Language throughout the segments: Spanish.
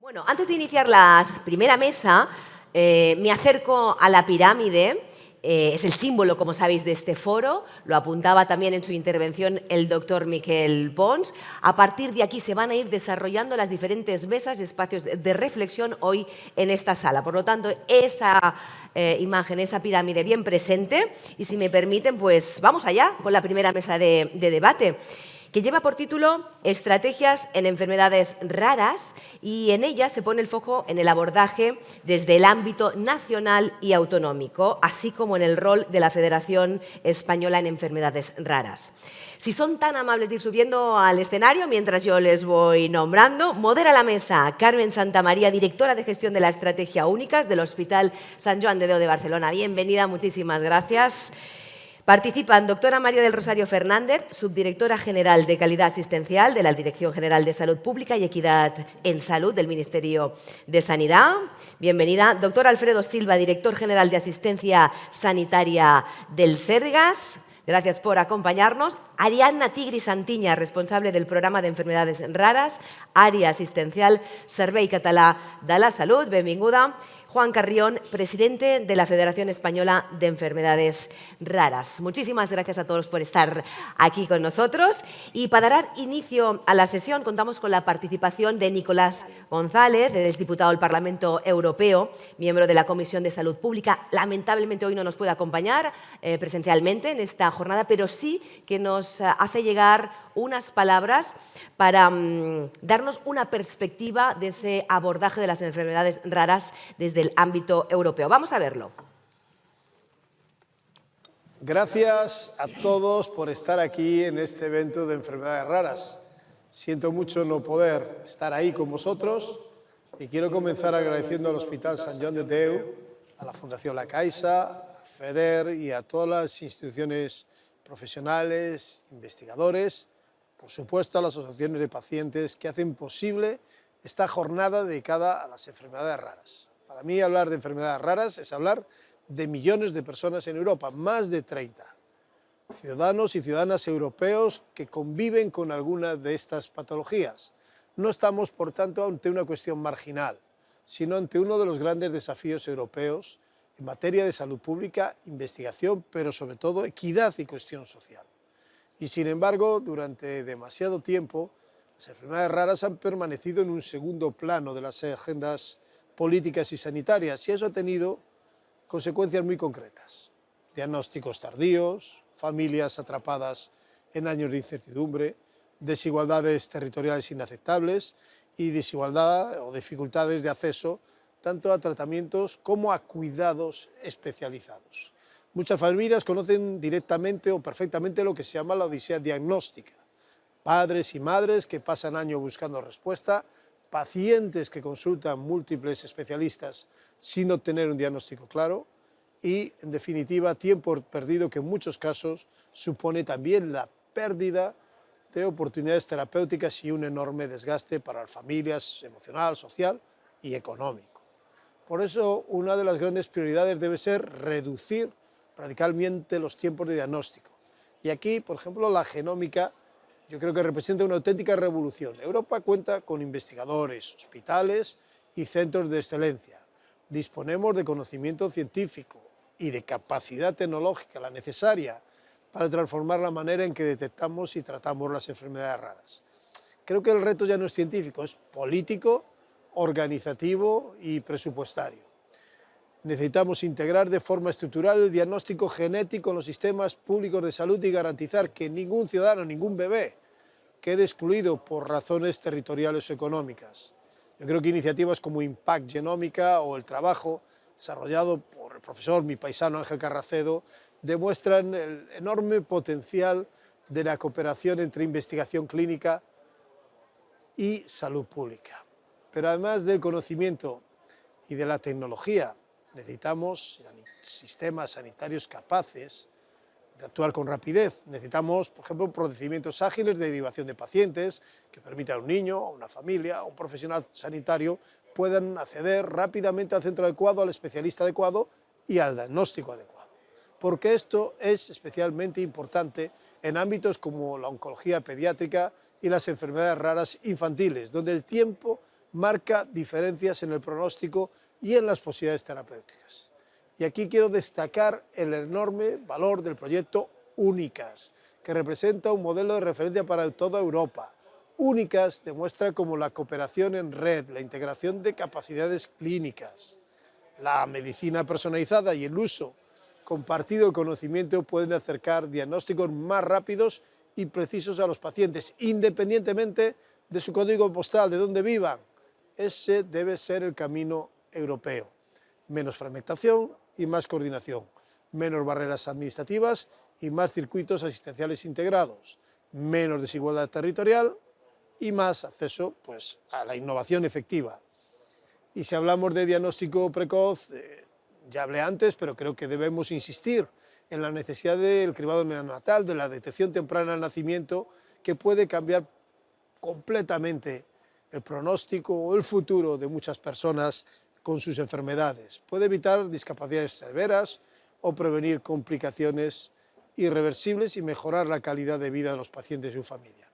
Bueno, antes de iniciar la primera mesa, me acerco a la pirámide. Es el símbolo, como sabéis, de este foro. Lo apuntaba también en su intervención el doctor Miquel Pons. A partir de aquí se van a ir desarrollando las diferentes mesas y espacios de reflexión hoy en esta sala. Por lo tanto, esa imagen, esa pirámide bien presente. Y si me permiten, pues vamos allá con la primera mesa de debate, que lleva por título Estrategias en enfermedades raras, y en ella se pone el foco en el abordaje desde el ámbito nacional y autonómico, así como en el rol de la Federación Española en Enfermedades Raras. Si son tan amables de ir subiendo al escenario mientras yo les voy nombrando, modera la mesa Carmen Santamaría, directora de gestión de la Estrategia Únicas del Hospital Sant Joan de Déu de Barcelona. Bienvenida, muchísimas gracias. Participan doctora María del Rosario Fernández, subdirectora general de Calidad Asistencial de la Dirección General de Salud Pública y Equidad en Salud del Ministerio de Sanidad. Bienvenida. Doctor Alfredo Silva, director general de Asistencia Sanitaria del Sergas. Gracias por acompañarnos. Ariadna Tigri Santiña, responsable del programa de enfermedades raras, área asistencial Servei Català de la Salud. Benvinguda. Juan Carrión, presidente de la Federación Española de Enfermedades Raras. Muchísimas gracias a todos por estar aquí con nosotros. Y para dar inicio a la sesión contamos con la participación de Nicolás González, es diputado del Parlamento Europeo, miembro de la Comisión de Salud Pública. Lamentablemente hoy no nos puede acompañar presencialmente en esta jornada, pero sí que nos hace llegar unas palabras para darnos una perspectiva de ese abordaje de las enfermedades raras desde el ámbito europeo. Vamos a verlo. Gracias a todos por estar aquí en este evento de enfermedades raras. Siento mucho no poder estar ahí con vosotros y quiero comenzar agradeciendo al Hospital Sant Joan de Déu, a la Fundación La Caixa, a FEDER y a todas las instituciones profesionales, investigadores, por supuesto a las asociaciones de pacientes que hacen posible esta jornada dedicada a las enfermedades raras. Para mí hablar de enfermedades raras es hablar de millones de personas en Europa, más de 30 ciudadanos y ciudadanas europeos que conviven con alguna de estas patologías. No estamos, por tanto, ante una cuestión marginal, sino ante uno de los grandes desafíos europeos en materia de salud pública, investigación, pero sobre todo equidad y cuestión social. Y sin embargo, durante demasiado tiempo, las enfermedades raras han permanecido en un segundo plano de las agendas políticas y sanitarias, y eso ha tenido consecuencias muy concretas. Diagnósticos tardíos, familias atrapadas en años de incertidumbre, desigualdades territoriales inaceptables y desigualdad o dificultades de acceso tanto a tratamientos como a cuidados especializados. Muchas familias conocen directamente o perfectamente lo que se llama la odisea diagnóstica. Padres y madres que pasan años buscando respuesta, pacientes que consultan múltiples especialistas sin obtener un diagnóstico claro y, en definitiva, tiempo perdido que en muchos casos supone también la pérdida de oportunidades terapéuticas y un enorme desgaste para las familias emocional, social y económico. Por eso, una de las grandes prioridades debe ser reducir radicalmente los tiempos de diagnóstico. Y aquí, por ejemplo, la genómica yo creo que representa una auténtica revolución. Europa cuenta con investigadores, hospitales y centros de excelencia. Disponemos de conocimiento científico y de capacidad tecnológica, la necesaria para transformar la manera en que detectamos y tratamos las enfermedades raras. Creo que el reto ya no es científico, es político, organizativo y presupuestario. Necesitamos integrar de forma estructural el diagnóstico genético en los sistemas públicos de salud y garantizar que ningún ciudadano, ningún bebé, quede excluido por razones territoriales o económicas. Yo creo que iniciativas como Impact Genómica o el trabajo desarrollado por el profesor, mi paisano Ángel Carracedo, demuestran el enorme potencial de la cooperación entre investigación clínica y salud pública. Pero además del conocimiento y de la tecnología, necesitamos sistemas sanitarios capaces de actuar con rapidez. Necesitamos, por ejemplo, procedimientos ágiles de derivación de pacientes que permitan a un niño, a una familia, a un profesional sanitario puedan acceder rápidamente al centro adecuado, al especialista adecuado y al diagnóstico adecuado. Porque esto es especialmente importante en ámbitos como la oncología pediátrica y las enfermedades raras infantiles, donde el tiempo marca diferencias en el pronóstico y en las posibilidades terapéuticas. Y aquí quiero destacar el enorme valor del proyecto Únicas, que representa un modelo de referencia para toda Europa. Únicas demuestra cómo la cooperación en red, la integración de capacidades clínicas, la medicina personalizada y el uso compartido del conocimiento pueden acercar diagnósticos más rápidos y precisos a los pacientes, independientemente de su código postal, de dónde vivan. Ese debe ser el camino europeo. Menos fragmentación y más coordinación, menos barreras administrativas y más circuitos asistenciales integrados, menos desigualdad territorial y más acceso a la innovación efectiva. Y si hablamos de diagnóstico precoz, ya hablé antes, pero creo que debemos insistir en la necesidad del cribado neonatal, de la detección temprana al nacimiento, que puede cambiar completamente el pronóstico o el futuro de muchas personas con sus enfermedades. Puede evitar discapacidades severas o prevenir complicaciones irreversibles y mejorar la calidad de vida de los pacientes y su familia.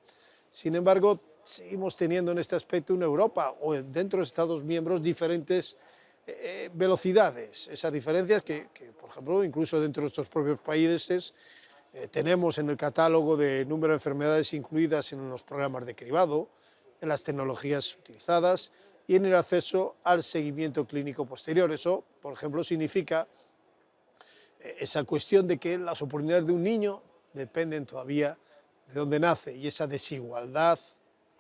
Sin embargo, seguimos teniendo en este aspecto una Europa o dentro de Estados miembros diferentes velocidades. Esas diferencias que, por ejemplo, incluso dentro de nuestros propios países tenemos en el catálogo de número de enfermedades incluidas en los programas de cribado, en las tecnologías utilizadas y en el acceso al seguimiento clínico posterior. Eso, por ejemplo, significa esa cuestión de que las oportunidades de un niño dependen todavía de dónde nace y esa desigualdad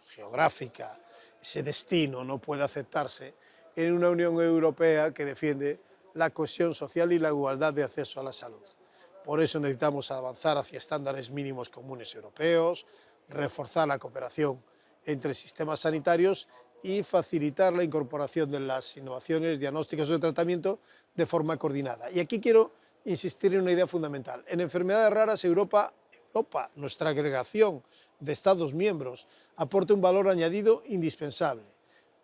geográfica, ese destino no puede aceptarse en una Unión Europea que defiende la cohesión social y la igualdad de acceso a la salud. Por eso necesitamos avanzar hacia estándares mínimos comunes europeos, reforzar la cooperación entre sistemas sanitarios y facilitar la incorporación de las innovaciones diagnósticas o de tratamiento de forma coordinada. Y aquí quiero insistir en una idea fundamental. En enfermedades raras, Europa, nuestra agregación de Estados miembros, aporta un valor añadido indispensable.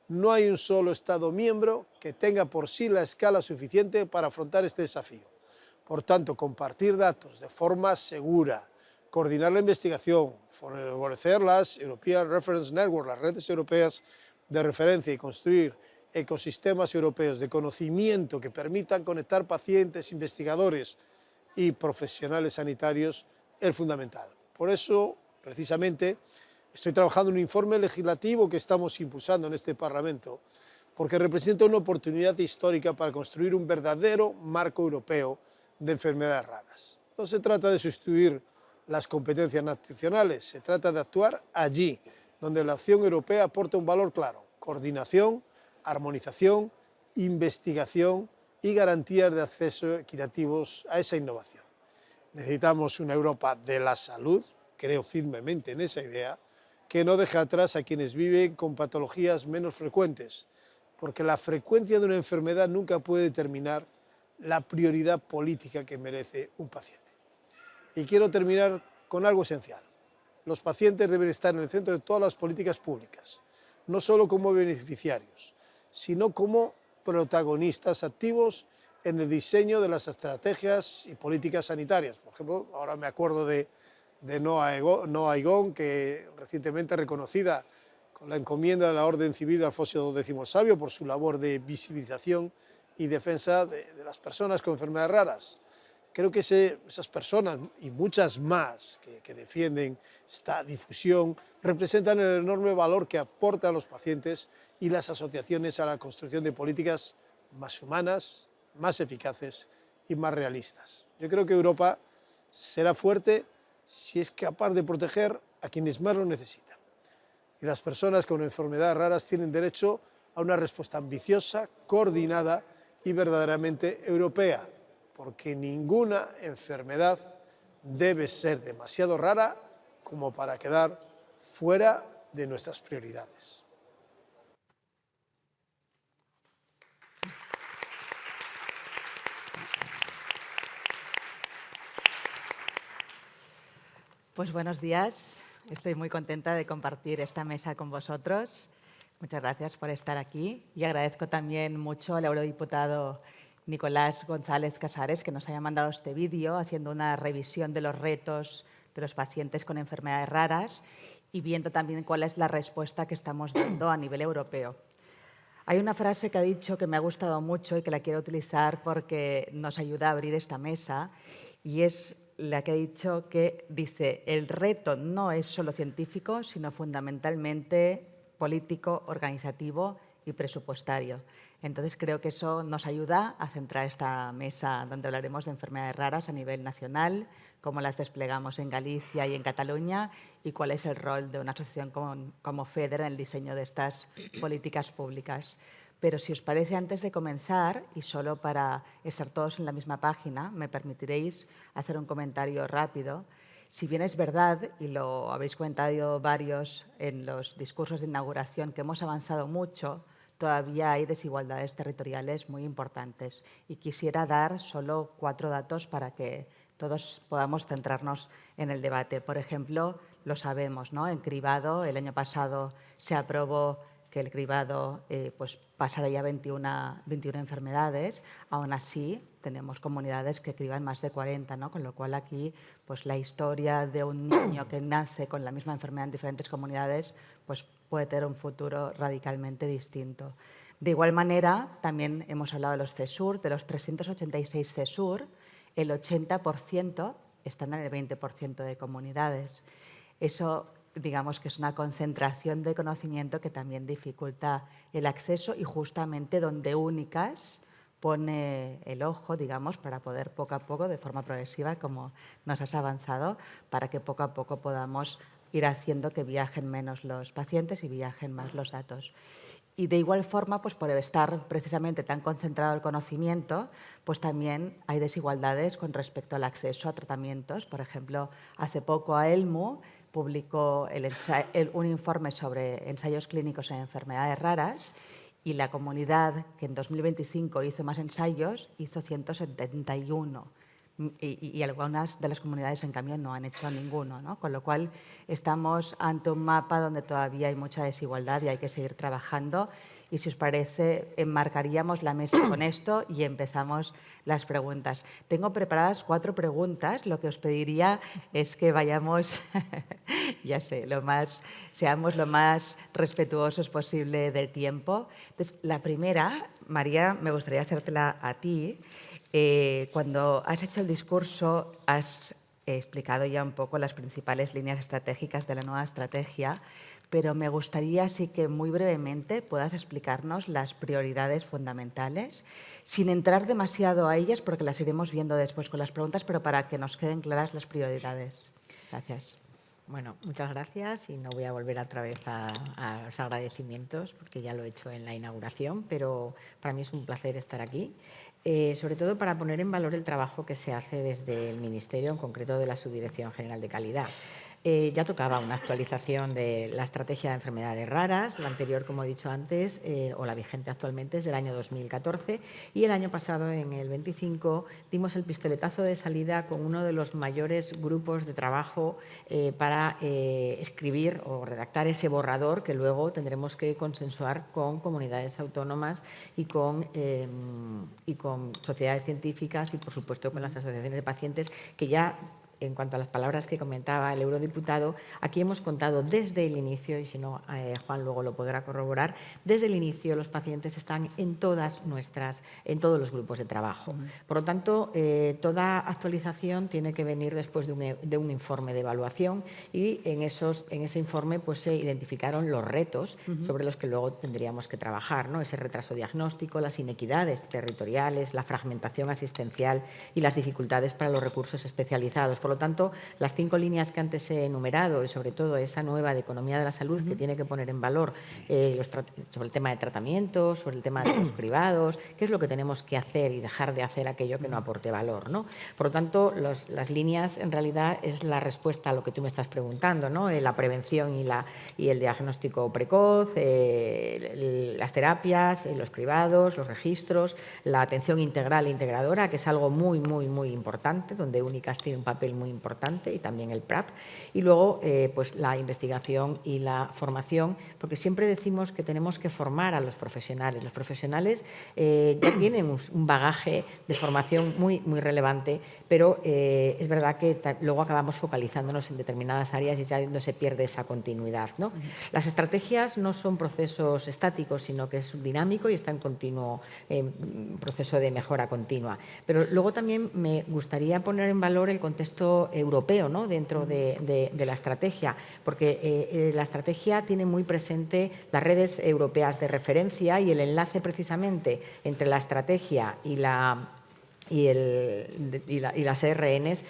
No hay un solo Estado miembro que tenga por sí la escala suficiente para afrontar este desafío. Por tanto, compartir datos de forma segura, coordinar la investigación, favorecer las European Reference Network, las redes europeas de referencia y construir ecosistemas europeos de conocimiento que permitan conectar pacientes, investigadores y profesionales sanitarios es fundamental. Por eso, precisamente, estoy trabajando en un informe legislativo que estamos impulsando en este Parlamento, porque representa una oportunidad histórica para construir un verdadero marco europeo de enfermedades raras. No se trata de sustituir las competencias nacionales, se trata de actuar allí, donde la acción europea aporta un valor claro: coordinación, armonización, investigación y garantías de acceso equitativos a esa innovación. Necesitamos una Europa de la salud, creo firmemente en esa idea, que no deje atrás a quienes viven con patologías menos frecuentes, porque la frecuencia de una enfermedad nunca puede determinar la prioridad política que merece un paciente. Y quiero terminar con algo esencial. Los pacientes deben estar en el centro de todas las políticas públicas, no solo como beneficiarios, sino como protagonistas activos en el diseño de las estrategias y políticas sanitarias. Por ejemplo, ahora me acuerdo de Noa Aigón, que recientemente reconocida con la encomienda de la Orden Civil de Alfonso X el Sabio por su labor de visibilización y defensa de las personas con enfermedades raras. Creo que esas personas y muchas más que defienden esta difusión representan el enorme valor que aportan los pacientes y las asociaciones a la construcción de políticas más humanas, más eficaces y más realistas. Yo creo que Europa será fuerte si es capaz de proteger a quienes más lo necesitan. Y las personas con enfermedades raras tienen derecho a una respuesta ambiciosa, coordinada y verdaderamente europea, porque ninguna enfermedad debe ser demasiado rara como para quedar fuera de nuestras prioridades. Pues buenos días. Estoy muy contenta de compartir esta mesa con vosotros. Muchas gracias por estar aquí y agradezco también mucho al eurodiputado Nicolás González Casares, que nos haya mandado este vídeo haciendo una revisión de los retos de los pacientes con enfermedades raras y viendo también cuál es la respuesta que estamos dando a nivel europeo. Hay una frase que ha dicho que me ha gustado mucho y que la quiero utilizar porque nos ayuda a abrir esta mesa, y es la que ha dicho que dice: el reto no es solo científico, sino fundamentalmente político, organizativo y presupuestario. Entonces, creo que eso nos ayuda a centrar esta mesa donde hablaremos de enfermedades raras a nivel nacional, cómo las desplegamos en Galicia y en Cataluña y cuál es el rol de una asociación como FEDER en el diseño de estas políticas públicas. Pero si os parece, antes de comenzar, y solo para estar todos en la misma página, me permitiréis hacer un comentario rápido. Si bien es verdad, y lo habéis comentado varios en los discursos de inauguración, que hemos avanzado mucho, todavía hay desigualdades territoriales muy importantes. Y quisiera dar solo 4 datos para que todos podamos centrarnos en el debate. Por ejemplo, lo sabemos, ¿no? En cribado, el año pasado se aprobó que el cribado pues pasará ya a 21 enfermedades. Aún así, tenemos comunidades que criban más de 40, ¿no? Con lo cual aquí pues la historia de un niño que nace con la misma enfermedad en diferentes comunidades pues puede tener un futuro radicalmente distinto. De igual manera, también hemos hablado de los CESUR, de los 386 CESUR, el 80% están en el 20% de comunidades. Eso, digamos que es una concentración de conocimiento que también dificulta el acceso y justamente donde Únicas pone el ojo, digamos, para poder poco a poco, de forma progresiva, como nos has avanzado, para que poco a poco podamos ir haciendo que viajen menos los pacientes y viajen más los datos. Y de igual forma, pues por estar precisamente tan concentrado el conocimiento, pues también hay desigualdades con respecto al acceso a tratamientos. Por ejemplo, hace poco AELMU publicó un informe sobre ensayos clínicos en enfermedades raras y la comunidad que en 2025 hizo más ensayos hizo 171. Y algunas de las comunidades, en cambio, no han hecho ninguno, ¿no? Con lo cual, estamos ante un mapa donde todavía hay mucha desigualdad y hay que seguir trabajando. Y si os parece, enmarcaríamos la mesa con esto y empezamos las preguntas. Tengo preparadas 4 preguntas. Lo que os pediría es que vayamos, ya sé, seamos lo más respetuosos posible del tiempo. Entonces, la primera, María, me gustaría hacértela a ti. Cuando has hecho el discurso, has explicado ya un poco las principales líneas estratégicas de la nueva estrategia, pero me gustaría sí que muy brevemente puedas explicarnos las prioridades fundamentales, sin entrar demasiado a ellas, porque las iremos viendo después con las preguntas, pero para que nos queden claras las prioridades. Gracias. Bueno, muchas gracias y no voy a volver otra vez a los agradecimientos porque ya lo he hecho en la inauguración, pero para mí es un placer estar aquí, sobre todo para poner en valor el trabajo que se hace desde el Ministerio, en concreto de la Subdirección General de Calidad. Ya tocaba una actualización de la estrategia de enfermedades raras, la anterior, como he dicho antes, o la vigente actualmente es del año 2014, y el año pasado, en el 25, dimos el pistoletazo de salida con uno de los mayores grupos de trabajo para escribir o redactar ese borrador que luego tendremos que consensuar con comunidades autónomas y con sociedades científicas y, por supuesto, con las asociaciones de pacientes que ya, en cuanto a las palabras que comentaba el eurodiputado, aquí hemos contado desde el inicio, y si no, Juan luego lo podrá corroborar, desde el inicio los pacientes están en todos los grupos de trabajo. Por lo tanto, toda actualización tiene que venir después de un informe de evaluación y en ese informe pues, se identificaron los retos sobre los que luego tendríamos que trabajar, ¿no? Ese retraso diagnóstico, las inequidades territoriales, la fragmentación asistencial y las dificultades para los recursos especializados. Por lo tanto, las 5 líneas que antes he enumerado y sobre todo esa nueva de economía de la salud que tiene que poner en valor sobre el tema de tratamientos, sobre el tema de los privados, qué es lo que tenemos que hacer y dejar de hacer aquello que no aporte valor, ¿no? Por lo tanto, las líneas en realidad es la respuesta a lo que tú me estás preguntando, ¿no? La prevención y el diagnóstico precoz, las terapias, los cribados, los registros, la atención integral e integradora, que es algo muy, muy, muy importante, donde Únicas tiene un papel muy importante, y también el PRAP. Y luego, pues la investigación y la formación, porque siempre decimos que tenemos que formar a los profesionales. Los profesionales ya tienen un bagaje de formación muy relevante, pero es verdad que luego acabamos focalizándonos en determinadas áreas y ya no se pierde esa continuidad, ¿no? Las estrategias no son procesos estáticos, sino que es dinámico y está en continuo proceso de mejora continua. Pero luego también me gustaría poner en valor el contexto europeo, ¿no?, dentro de la estrategia, porque la estrategia tiene muy presente las redes europeas de referencia y el enlace precisamente entre la estrategia y las ERNs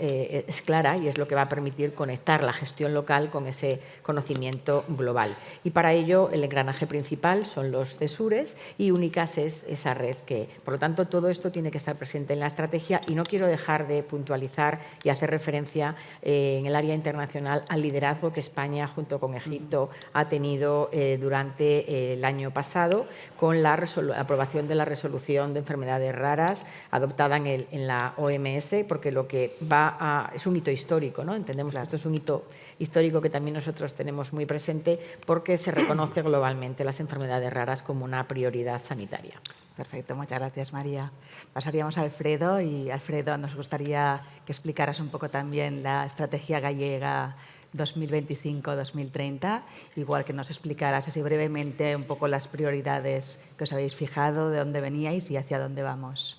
es clara, y es lo que va a permitir conectar la gestión local con ese conocimiento global. Y para ello el engranaje principal son los CESURes y Únicas es esa red que, por lo tanto, todo esto tiene que estar presente en la estrategia, y no quiero dejar de puntualizar y hacer referencia en el área internacional al liderazgo que España junto con Egipto ha tenido durante el año pasado con la aprobación de la resolución de enfermedades raras adoptada en la OMS, porque es un hito histórico, ¿no? Entendemos que esto es un hito histórico que también nosotros tenemos muy presente, porque se reconoce globalmente las enfermedades raras como una prioridad sanitaria. Perfecto, muchas gracias, María. Pasaríamos a Alfredo, y Alfredo, nos gustaría que explicaras un poco también la estrategia gallega 2025-2030, igual que nos explicaras así brevemente un poco las prioridades que os habéis fijado, de dónde veníais y hacia dónde vamos.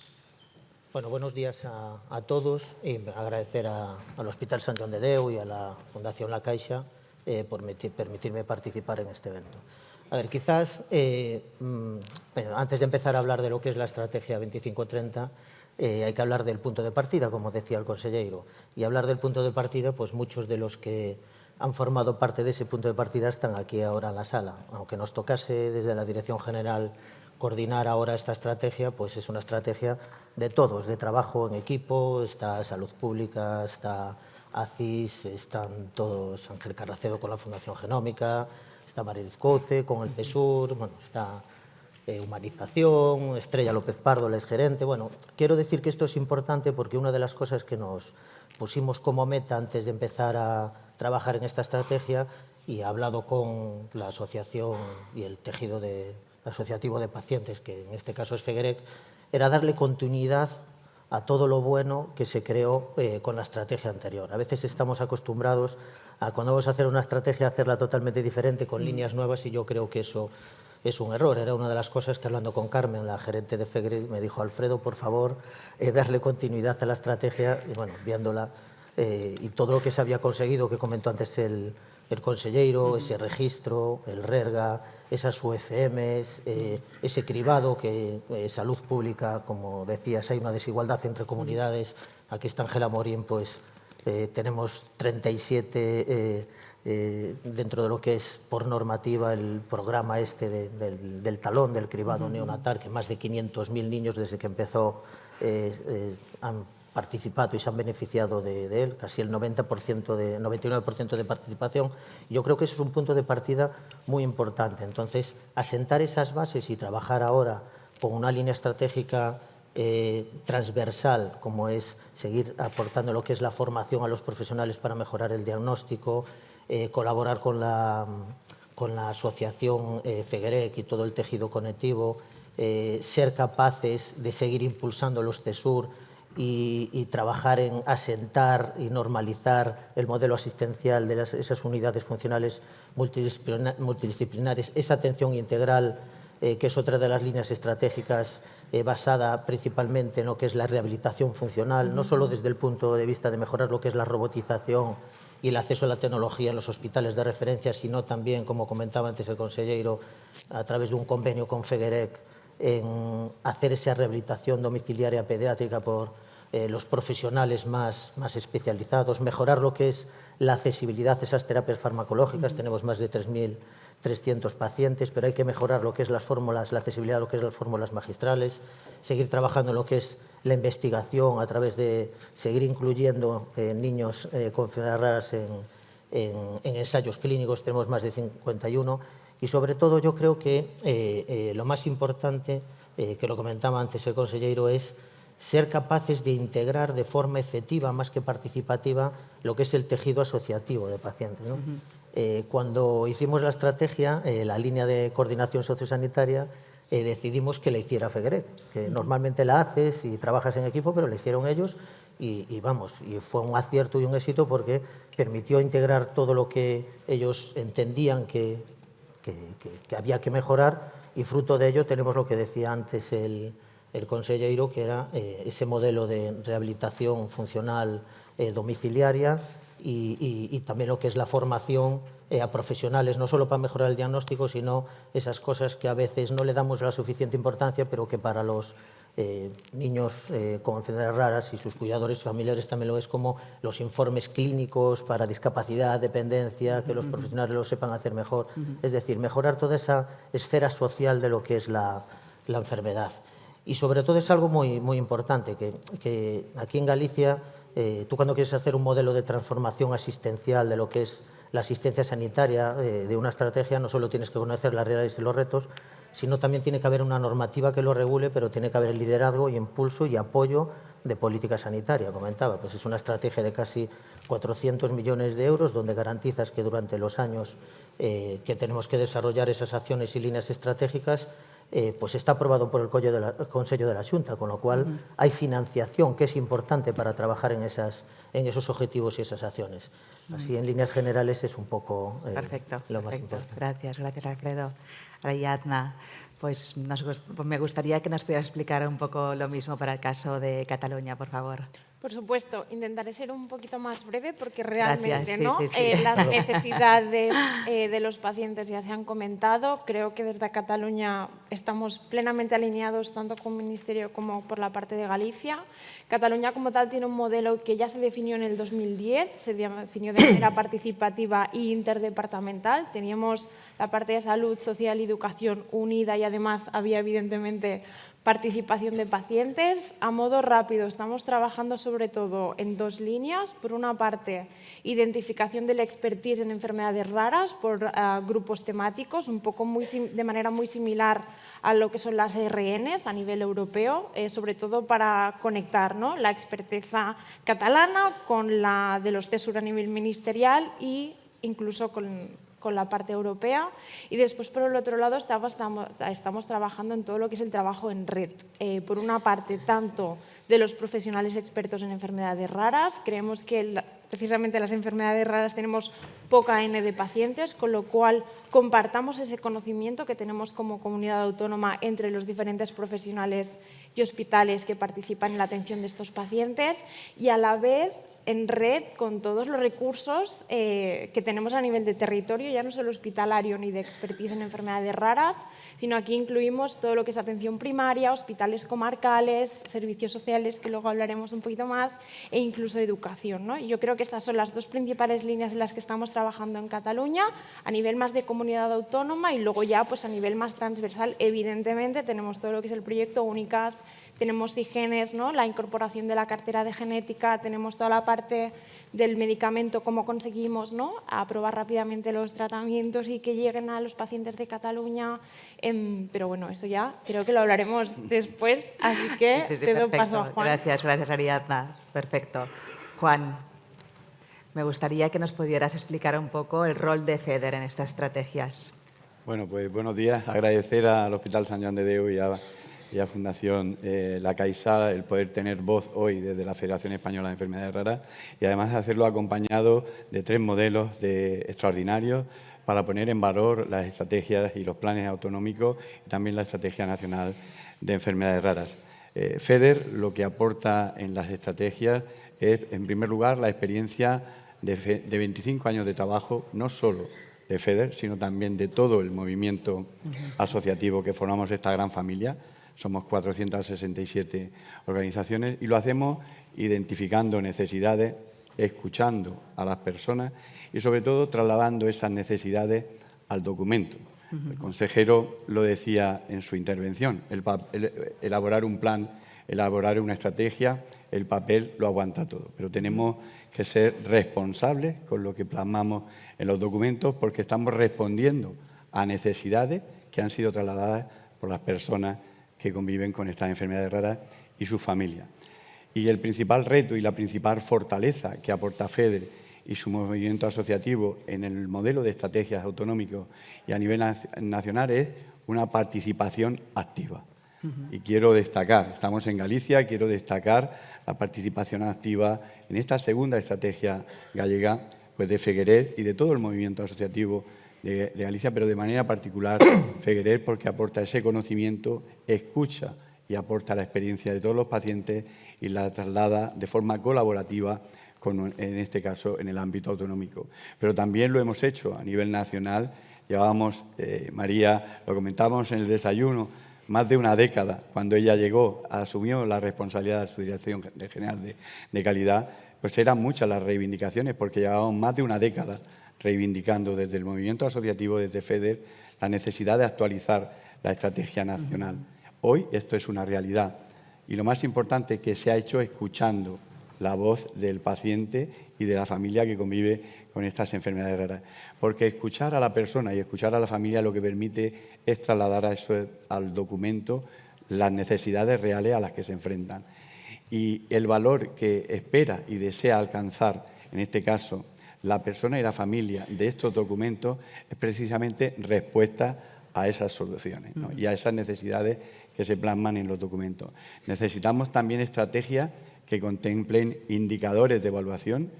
Bueno, buenos días a todos, y agradecer al Hospital Sant Joan de Déu y a la Fundación La Caixa por permitirme participar en este evento. A ver, quizás, antes de empezar a hablar de lo que es la estrategia 25-30, hay que hablar del punto de partida, como decía el consellero. Y hablar del punto de partida, pues muchos de los que han formado parte de ese punto de partida están aquí ahora en la sala. Aunque nos tocase desde la Dirección General coordinar ahora esta estrategia, pues es una estrategia de todos, de trabajo en equipo. Está Salud Pública, está ACIS, están todos, Ángel Carracedo con la Fundación Genómica, está Marilis Coce con el CESUR, bueno, está Humanización, Estrella López Pardo, la exgerente. Bueno, quiero decir que esto es importante porque una de las cosas que nos pusimos como meta antes de empezar a trabajar en esta estrategia, y he hablado con la asociación y el tejido asociativo de pacientes, que en este caso es FEGEREC, era darle continuidad a todo lo bueno que se creó con la estrategia anterior. A veces estamos acostumbrados a, cuando vamos a hacer una estrategia, hacerla totalmente diferente, con líneas nuevas, y yo creo que eso es un error. Era una de las cosas que, hablando con Carmen, la gerente de FEGEREC, me dijo: Alfredo, por favor, darle continuidad a la estrategia. Y bueno, viéndola y todo lo que se había conseguido, que comentó antes el consellero, ese registro, el RERGA, esas UFMs, ese cribado, que Salud Pública, como decías, hay una desigualdad entre comunidades. Aquí está Ángela Morín, pues tenemos 37 dentro de lo que es por normativa el programa del talón, del cribado neonatal, que más de 500.000 niños desde que empezó han participado y se han beneficiado de él, casi el 99% de participación. Yo creo que eso es un punto de partida muy importante. Entonces, asentar esas bases y trabajar ahora con una línea estratégica transversal, como es seguir aportando lo que es la formación a los profesionales para mejorar el diagnóstico, colaborar con la asociación FEGEREC y todo el tejido conectivo, ser capaces de seguir impulsando los CESUR y trabajar en asentar y normalizar el modelo asistencial de esas unidades funcionales multidisciplinares, esa atención integral, que es otra de las líneas estratégicas basada principalmente en lo que es la rehabilitación funcional, no solo desde el punto de vista de mejorar lo que es la robotización y el acceso a la tecnología en los hospitales de referencia, sino también, como comentaba antes el consellero, a través de un convenio con FEGEREC, en hacer esa rehabilitación domiciliaria pediátrica por los profesionales más especializados, mejorar lo que es la accesibilidad a esas terapias farmacológicas. Tenemos más de 3.300 pacientes, pero hay que mejorar lo que es las fórmulas, la accesibilidad a lo que es las fórmulas magistrales, seguir trabajando en lo que es la investigación a través de seguir incluyendo niños con enfermedades raras en ensayos clínicos. Tenemos más de 51. Y sobre todo yo creo que lo más importante, que lo comentaba antes el consellero, es ser capaces de integrar de forma efectiva, más que participativa, lo que es el tejido asociativo de pacientes, ¿no? Cuando hicimos la estrategia, la línea de coordinación sociosanitaria, decidimos que la hiciera FEGRET, que normalmente la haces y trabajas en equipo, pero la hicieron ellos y fue un acierto y un éxito porque permitió integrar todo lo que ellos entendían que había que mejorar, y fruto de ello tenemos lo que decía antes el consejero, que era ese modelo de rehabilitación funcional domiciliaria y también lo que es la formación a profesionales, no solo para mejorar el diagnóstico, sino esas cosas que a veces no le damos la suficiente importancia, pero que para los niños con enfermedades raras y sus cuidadores familiares también lo es, como los informes clínicos para discapacidad, dependencia, que los profesionales lo sepan hacer mejor. Es decir, mejorar toda esa esfera social de lo que es la enfermedad. Y sobre todo es algo muy importante, que aquí en Galicia, tú cuando quieres hacer un modelo de transformación asistencial de lo que es la asistencia sanitaria de una estrategia, no solo tienes que conocer las realidades y los retos, sino también tiene que haber una normativa que lo regule, pero tiene que haber liderazgo y impulso y apoyo de política sanitaria. Comentaba, pues es una estrategia de casi 400 millones de euros, donde garantizas que durante los años que tenemos que desarrollar esas acciones y líneas estratégicas, pues está aprobado por el Consejo de la Xunta, con lo cual hay financiación, que es importante para trabajar en esos objetivos y esas acciones. Así, en líneas generales, es un poco lo más importante. Gracias, Alfredo. Ariadna, pues me gustaría que nos pudieras explicar un poco lo mismo para el caso de Cataluña, por favor. Por supuesto, intentaré ser un poquito más breve porque realmente sí. Las necesidades de los pacientes ya se han comentado. Creo que desde Cataluña estamos plenamente alineados tanto con el Ministerio como por la parte de Galicia. Cataluña como tal tiene un modelo que ya se definió en el 2010, se definió de manera participativa e interdepartamental. Teníamos la parte de salud, social y educación unida y además había evidentemente participación de pacientes. A modo rápido, estamos trabajando sobre todo en dos líneas. Por una parte, identificación del expertise en enfermedades raras por grupos temáticos, un poco de manera muy similar a lo que son las RNs a nivel europeo, sobre todo para conectar, ¿no?, la experteza catalana con la de los CESUR a nivel ministerial e incluso con la parte europea. Y después, por el otro lado, estamos trabajando en todo lo que es el trabajo en red. Por una parte, tanto de los profesionales expertos en enfermedades raras, creemos que precisamente las enfermedades raras tenemos poca N de pacientes, con lo cual compartamos ese conocimiento que tenemos como comunidad autónoma entre los diferentes profesionales y hospitales que participan en la atención de estos pacientes, y a la vez en red con todos los recursos que tenemos a nivel de territorio, ya no solo hospitalario ni de expertise en enfermedades raras, sino aquí incluimos todo lo que es atención primaria, hospitales comarcales, servicios sociales, que luego hablaremos un poquito más, e incluso educación, ¿no? Y yo creo que estas son las dos principales líneas en las que estamos trabajando en Cataluña, a nivel más de comunidad autónoma, y luego ya pues a nivel más transversal, evidentemente, tenemos todo lo que es el proyecto Únicas, tenemos IGENES, ¿no?, la incorporación de la cartera de genética, tenemos toda la parte del medicamento, cómo conseguimos, ¿no?, aprobar rápidamente los tratamientos y que lleguen a los pacientes de Cataluña. Pero bueno, eso ya creo que lo hablaremos después, así que te doy paso a Juan. Gracias, Ariadna. Perfecto. Juan, me gustaría que nos pudieras explicar un poco el rol de FEDER en estas estrategias. Bueno, pues buenos días. Agradecer al Hospital Sant Joan de Déu y a Fundación La Caixa el poder tener voz hoy desde la Federación Española de Enfermedades Raras, y además hacerlo acompañado de 3 modelos extraordinarios para poner en valor las estrategias y los planes autonómicos y también la Estrategia Nacional de Enfermedades Raras. FEDER lo que aporta en las estrategias es, en primer lugar, la experiencia de 25 años de trabajo, no solo de FEDER, sino también de todo el movimiento asociativo que formamos esta gran familia. Somos 467 organizaciones y lo hacemos identificando necesidades, escuchando a las personas y, sobre todo, trasladando esas necesidades al documento. El consejero lo decía en su intervención, elaborar un plan, elaborar una estrategia, el papel lo aguanta todo, pero tenemos que ser responsables con lo que plasmamos en los documentos, porque estamos respondiendo a necesidades que han sido trasladadas por las personas que conviven con estas enfermedades raras y sus familias. Y el principal reto y la principal fortaleza que aporta FEDER y su movimiento asociativo en el modelo de estrategias autonómicos y a nivel nacional es una participación activa. Y quiero destacar, estamos en Galicia, quiero destacar la participación activa en esta segunda estrategia gallega pues de Feguerer y de todo el movimiento asociativo de Galicia, pero de manera particular Feguerer porque aporta ese conocimiento, escucha y aporta la experiencia de todos los pacientes y la traslada de forma colaborativa, en este caso en el ámbito autonómico. Pero también lo hemos hecho a nivel nacional. Llevábamos, María, lo comentábamos en el desayuno, más de una década, cuando ella llegó, asumió la responsabilidad de su Dirección General de Calidad, pues eran muchas las reivindicaciones, porque llevábamos más de una década reivindicando desde el movimiento asociativo, desde FEDER, la necesidad de actualizar la estrategia nacional. Hoy esto es una realidad y lo más importante es que se ha hecho escuchando la voz del paciente y de la familia que convive con estas enfermedades raras. Porque escuchar a la persona y escuchar a la familia lo que permite es trasladar a eso, al documento las necesidades reales a las que se enfrentan. Y el valor que espera y desea alcanzar, en este caso, la persona y la familia de estos documentos es precisamente respuesta a esas soluciones, ¿no? Y a esas necesidades que se plasman en los documentos. Necesitamos también estrategias que contemplen indicadores de evaluación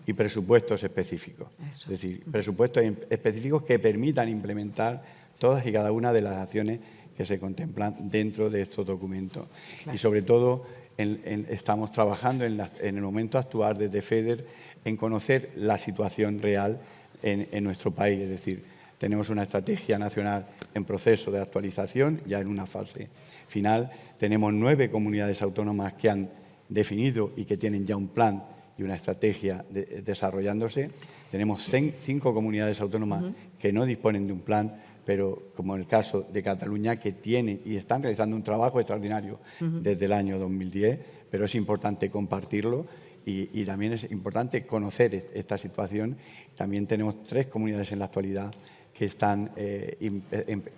y presupuestos específicos. Eso. Es decir, presupuestos específicos que permitan implementar todas y cada una de las acciones que se contemplan dentro de estos documentos. Claro. Y sobre todo estamos trabajando en el momento actual desde FEDER en conocer la situación real en nuestro país. Es decir, tenemos una estrategia nacional en proceso de actualización, ya en una fase final. Tenemos 9 comunidades autónomas que han definido y que tienen ya un plan y una estrategia desarrollándose. Tenemos 5 comunidades autónomas que no disponen de un plan, pero como en el caso de Cataluña, que tienen y están realizando un trabajo extraordinario desde el año 2010, pero es importante compartirlo y también es importante conocer esta situación. También tenemos 3 comunidades en la actualidad que están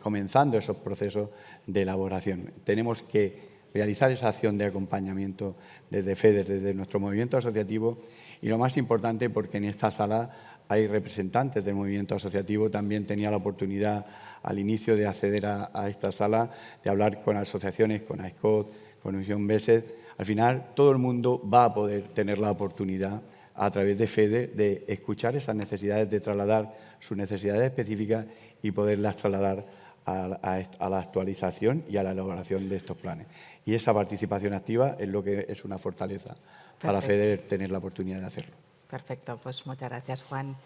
comenzando esos procesos de elaboración. Tenemos que realizar esa acción de acompañamiento desde FEDER, desde nuestro movimiento asociativo, y lo más importante porque en esta sala hay representantes del movimiento asociativo. También tenía la oportunidad al inicio de acceder a esta sala, de hablar con asociaciones, con AESCOD, con Unión BESED. Al final todo el mundo va a poder tener la oportunidad a través de FEDER de escuchar esas necesidades, de trasladar sus necesidades específicas y poderlas trasladar a la actualización y a la elaboración de estos planes. Y esa participación activa es lo que es una fortaleza para FEDER tener la oportunidad de hacerlo. Perfecto, pues muchas gracias, Juan.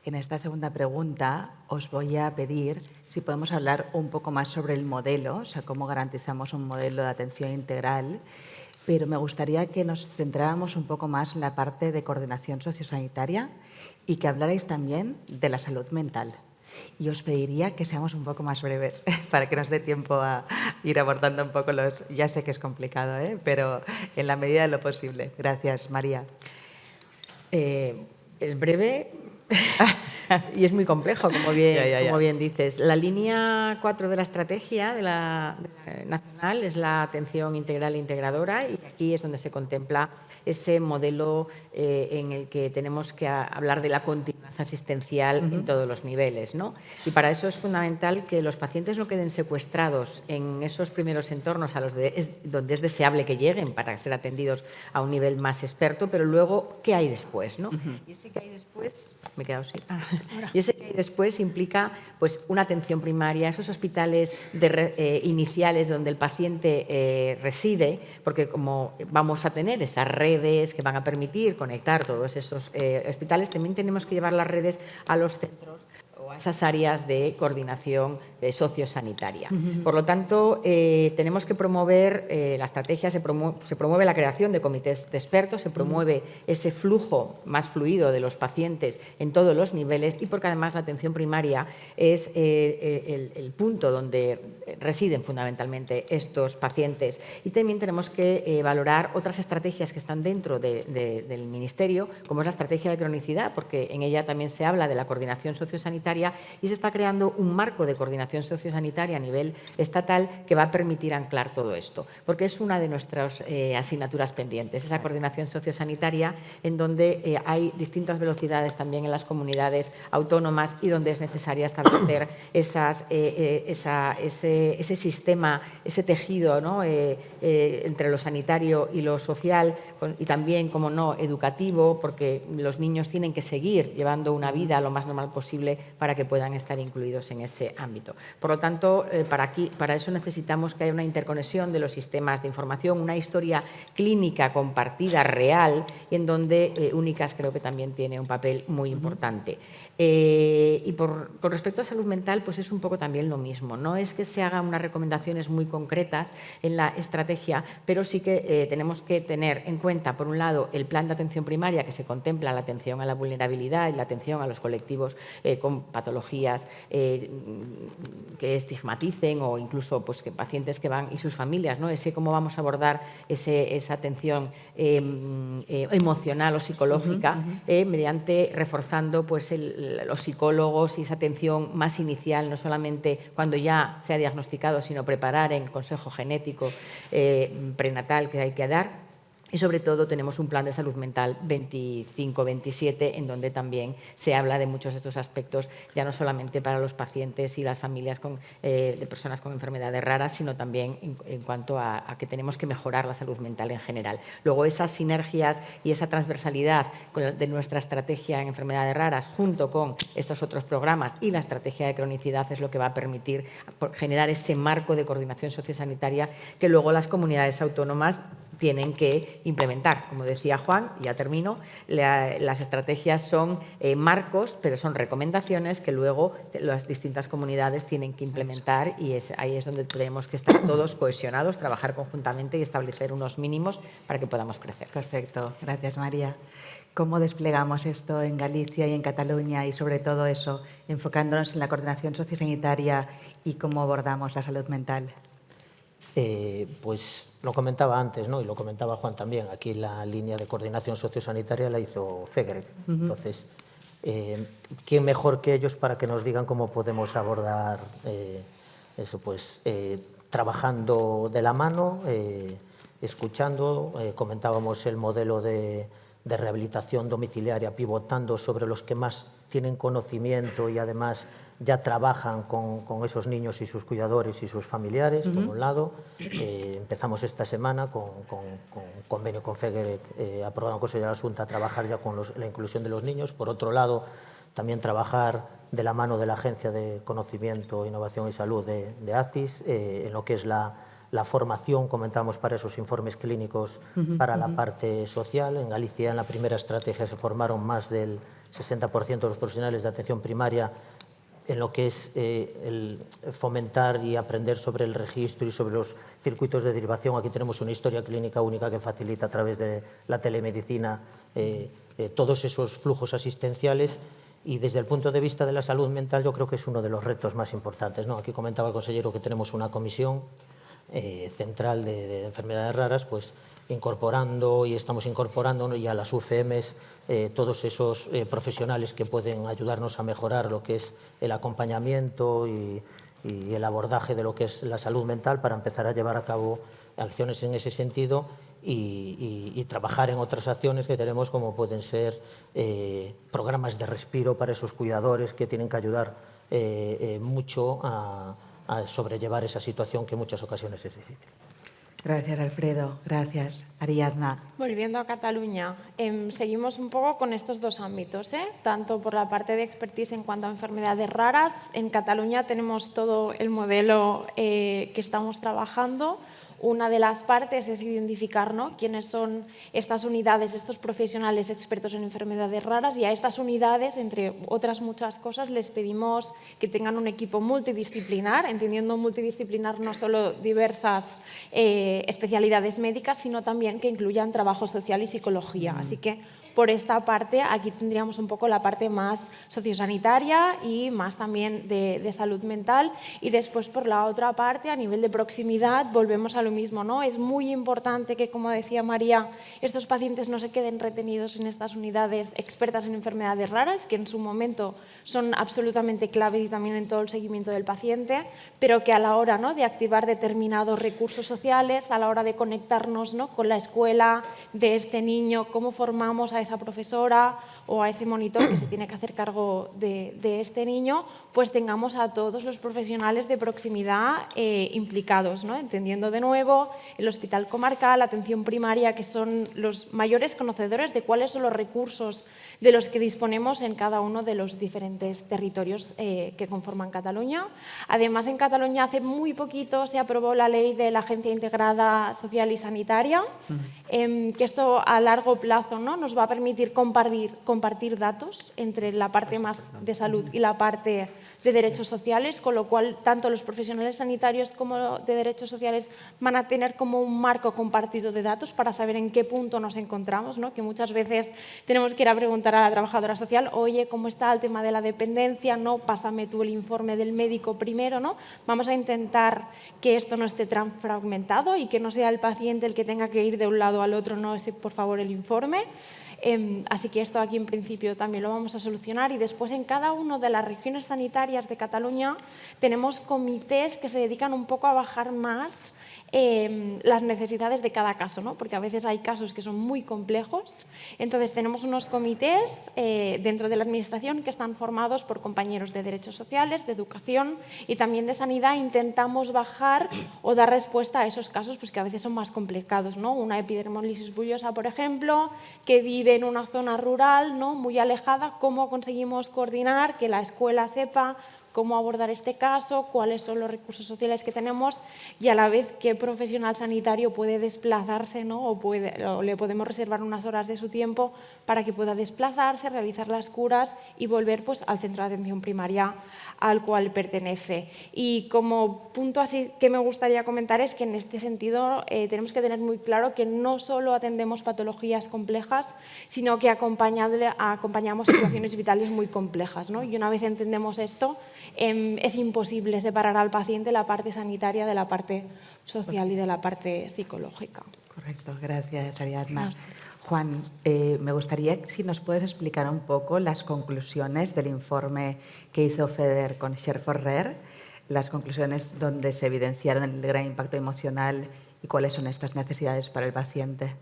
En esta segunda pregunta os voy a pedir si podemos hablar un poco más sobre el modelo, o sea, cómo garantizamos un modelo de atención integral, pero me gustaría que nos centráramos un poco más en la parte de coordinación sociosanitaria y que hablarais también de la salud mental. Y os pediría que seamos un poco más breves para que nos dé tiempo a ir abordando un poco los... Ya sé que es complicado, pero en la medida de lo posible. Gracias, María. Es breve y es muy complejo, como bien dices. La línea 4 de la estrategia de la nacional es la atención integral e integradora, y aquí es donde se contempla ese modelo en el que tenemos que hablar de la continuidad asistencial en todos los niveles, ¿no? Y para eso es fundamental que los pacientes no queden secuestrados en esos primeros entornos donde es deseable que lleguen para ser atendidos a un nivel más experto, pero luego, ¿qué hay después, no? Y ese que hay después, me he quedado así. Y ese que hay después implica pues, una atención primaria, esos hospitales iniciales donde el paciente reside, porque como vamos a tener esas redes que van a permitir conectar todos esos hospitales, también tenemos que llevar las redes a los centros o a esas áreas de coordinación sociosanitaria. Por lo tanto, tenemos que promover, la estrategia se promueve la creación de comités de expertos, se promueve ese flujo más fluido de los pacientes en todos los niveles, y porque además la atención primaria es el punto donde residen fundamentalmente estos pacientes. Y también tenemos que valorar otras estrategias que están dentro del Ministerio, como es la estrategia de cronicidad, porque en ella también se habla de la coordinación sociosanitaria sociosanitaria y se está creando un marco de coordinación sociosanitaria a nivel estatal que va a permitir anclar todo esto, porque es una de nuestras asignaturas pendientes, esa coordinación sociosanitaria en donde hay distintas velocidades también en las comunidades autónomas y donde es necesaria establecer ese sistema, ese tejido, ¿no? Entre lo sanitario y lo social y también, como no, educativo, porque los niños tienen que seguir llevando una vida lo más normal posible para que puedan estar incluidos en ese ámbito. Por lo tanto, para eso necesitamos que haya una interconexión de los sistemas de información, una historia clínica compartida, real, y en donde Únicas creo que también tiene un papel muy importante. Y con respecto a salud mental, pues es un poco también lo mismo. No es que se hagan unas recomendaciones muy concretas en la estrategia, pero sí que tenemos que tener en cuenta, por un lado, el plan de atención primaria que se contempla la atención a la vulnerabilidad y la atención a los colectivos con patologías que estigmaticen o incluso pues, que pacientes que van y sus familias, ¿no? Cómo vamos a abordar esa atención emocional o psicológica mediante reforzando pues, los psicólogos y esa atención más inicial, no solamente cuando ya se ha diagnosticado, sino preparar en consejo genético prenatal que hay que dar. Y sobre todo tenemos un plan de salud mental 25-27 en donde también se habla de muchos de estos aspectos, ya no solamente para los pacientes y las familias de personas con enfermedades raras, sino también en cuanto a que tenemos que mejorar la salud mental en general. Luego esas sinergias y esa transversalidad de nuestra estrategia en enfermedades raras junto con estos otros programas y la estrategia de cronicidad es lo que va a permitir generar ese marco de coordinación sociosanitaria que luego las comunidades autónomas tienen que implementar. Como decía Juan, ya termino, las estrategias son marcos, pero son recomendaciones que luego las distintas comunidades tienen que implementar y ahí es donde tenemos que estar todos cohesionados, trabajar conjuntamente y establecer unos mínimos para que podamos crecer. Perfecto. Gracias, María. ¿Cómo desplegamos esto en Galicia y en Cataluña y sobre todo eso, enfocándonos en la coordinación sociosanitaria y cómo abordamos la salud mental? Pues lo comentaba antes, ¿no? Y lo comentaba Juan también. Aquí la línea de coordinación sociosanitaria la hizo FEGREC. Entonces, ¿quién mejor que ellos para que nos digan cómo podemos abordar eso? Pues trabajando de la mano, escuchando. Comentábamos el modelo de rehabilitación domiciliaria, pivotando sobre los que más tienen conocimiento y además ya trabajan con esos niños y sus cuidadores y sus familiares, por un lado. Empezamos esta semana con convenio con FEGREC, aprobado en el Consejo de la Junta, a trabajar ya con la inclusión de los niños. Por otro lado, también trabajar de la mano de la Agencia de Conocimiento, Innovación y Salud de ACIS, en lo que es la formación, comentamos, para esos informes clínicos para la parte social. En Galicia, en la primera estrategia, se formaron más del 60% de los profesionales de atención primaria en lo que es el fomentar y aprender sobre el registro y sobre los circuitos de derivación. Aquí tenemos una historia clínica única que facilita a través de la telemedicina todos esos flujos asistenciales. Y desde el punto de vista de la salud mental, yo creo que es uno de los retos más importantes, ¿no? Aquí comentaba el consejero que tenemos una comisión central de enfermedades raras, pues incorporando y estamos incorporando, ¿no?, y a las UCMs todos esos profesionales que pueden ayudarnos a mejorar lo que es el acompañamiento y el abordaje de lo que es la salud mental para empezar a llevar a cabo acciones en ese sentido y trabajar en otras acciones que tenemos, como pueden ser programas de respiro para esos cuidadores que tienen que ayudar mucho a sobrellevar esa situación que en muchas ocasiones es difícil. Gracias, Alfredo. Gracias. Ariadna. Volviendo a Cataluña, seguimos un poco con estos dos ámbitos, tanto por la parte de expertise en cuanto a enfermedades raras. En Cataluña tenemos todo el modelo que estamos trabajando. Una de las partes es identificar, ¿no?, quiénes son estas unidades, estos profesionales expertos en enfermedades raras, y a estas unidades, entre otras muchas cosas, les pedimos que tengan un equipo multidisciplinar, entendiendo multidisciplinar no solo diversas especialidades médicas, sino también que incluyan trabajo social y psicología. Así que por esta parte, aquí tendríamos un poco la parte más sociosanitaria y más también de salud mental. Y después, por la otra parte, a nivel de proximidad, volvemos a lo mismo, ¿no? Es muy importante que, como decía María, estos pacientes no se queden retenidos en estas unidades expertas en enfermedades raras, que en su momento son absolutamente clave y también en todo el seguimiento del paciente, pero que a la hora, ¿no?, de activar determinados recursos sociales, a la hora de conectarnos, ¿no?, con la escuela de este niño, cómo formamos a esa profesora o a ese monitor que se tiene que hacer cargo de este niño, pues tengamos a todos los profesionales de proximidad implicados, ¿no? Entendiendo de nuevo el hospital comarcal, la atención primaria, que son los mayores conocedores de cuáles son los recursos de los que disponemos en cada uno de los diferentes territorios que conforman Cataluña. Además, en Cataluña hace muy poquito se aprobó la ley de la Agencia Integrada Social y Sanitaria, que esto a largo plazo, ¿no?, nos va a permitir compartir datos entre la parte más de salud y la parte de derechos sociales, con lo cual tanto los profesionales sanitarios como de derechos sociales van a tener como un marco compartido de datos para saber en qué punto nos encontramos, ¿no?, que muchas veces tenemos que ir a preguntar a la trabajadora social, oye, ¿cómo está el tema de la dependencia? No, pásame tú el informe del médico primero, ¿no? Vamos a intentar que esto no esté tan fragmentado y que no sea el paciente el que tenga que ir de un lado al otro, no, ese, por favor, el informe. Así que esto aquí en principio también lo vamos a solucionar y después en cada una de las regiones sanitarias de Cataluña tenemos comités que se dedican un poco a bajar más las necesidades de cada caso, ¿no? Porque a veces hay casos que son muy complejos. Entonces tenemos unos comités dentro de la Administración que están formados por compañeros de derechos sociales, de educación y también de sanidad. Intentamos bajar o dar respuesta a esos casos pues, que a veces son más complicados, ¿no? Una epidermolisis bullosa, por ejemplo, que vive en una zona rural, ¿no?, muy alejada. ¿Cómo conseguimos coordinar que la escuela sepa cómo abordar este caso, cuáles son los recursos sociales que tenemos y a la vez qué profesional sanitario puede desplazarse, ¿no?, o le podemos reservar unas horas de su tiempo para que pueda desplazarse, realizar las curas y volver pues, al centro de atención primaria al cual pertenece. Y como punto así que me gustaría comentar es que en este sentido tenemos que tener muy claro que no solo atendemos patologías complejas, sino que acompañamos situaciones vitales muy complejas, ¿no? Y una vez entendemos esto, es imposible separar al paciente la parte sanitaria de la parte social y de la parte psicológica. Correcto, gracias, Ariadna. Juan, me gustaría si nos puedes explicar un poco las conclusiones del informe que hizo FEDER con Share for Rare, las conclusiones donde se evidenciaron el gran impacto emocional y cuáles son estas necesidades para el paciente.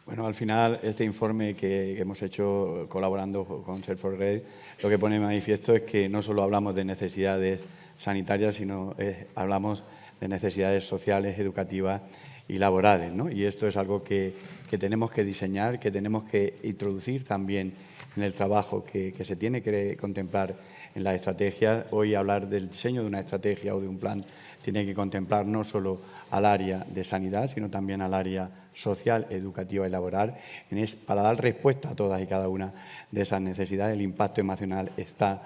Bueno, al final, este informe que hemos hecho colaborando con Share for Rare, lo que pone de manifiesto es que no solo hablamos de necesidades sanitarias, sino hablamos de necesidades sociales, educativas y laborales, ¿no? Y esto es algo que tenemos que diseñar, que tenemos que introducir también en el trabajo que se tiene que contemplar en la estrategia. Hoy hablar del diseño de una estrategia o de un plan tiene que contemplar no solo al área de sanidad, sino también al área social, educativa y laboral. Para dar respuesta a todas y cada una de esas necesidades, el impacto emocional está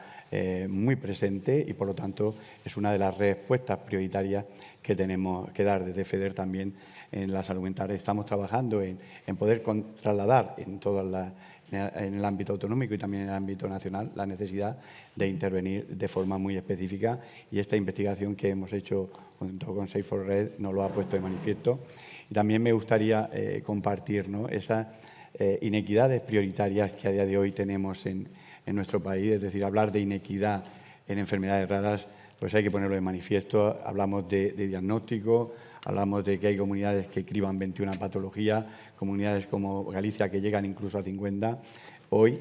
muy presente y, por lo tanto, es una de las respuestas prioritarias que tenemos que dar desde FEDER también en la salud mental. Estamos trabajando en poder trasladar en el ámbito autonómico y también en el ámbito nacional la necesidad de intervenir de forma muy específica y esta investigación que hemos hecho junto con Safe for Red nos lo ha puesto de manifiesto. Y también me gustaría compartir, ¿no?, esas inequidades prioritarias que a día de hoy tenemos en nuestro país, es decir, hablar de inequidad en enfermedades raras, pues hay que ponerlo de manifiesto. Hablamos de diagnóstico, hablamos de que hay comunidades que criban 21 patologías, comunidades como Galicia que llegan incluso a 50. Hoy,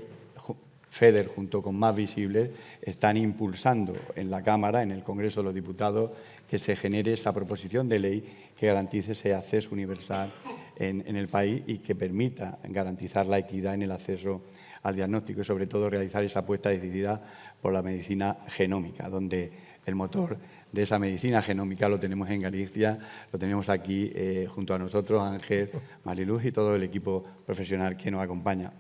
FEDER, junto con Más Visibles, están impulsando en la Cámara, en el Congreso de los Diputados, que se genere esa proposición de ley que garantice ese acceso universal en el país y que permita garantizar la equidad en el acceso al diagnóstico y, sobre todo, realizar esa apuesta decidida por la medicina genómica, donde el motor de esa medicina genómica lo tenemos en Galicia, lo tenemos aquí junto a nosotros, Ángel, Mariluz y todo el equipo profesional que nos acompaña.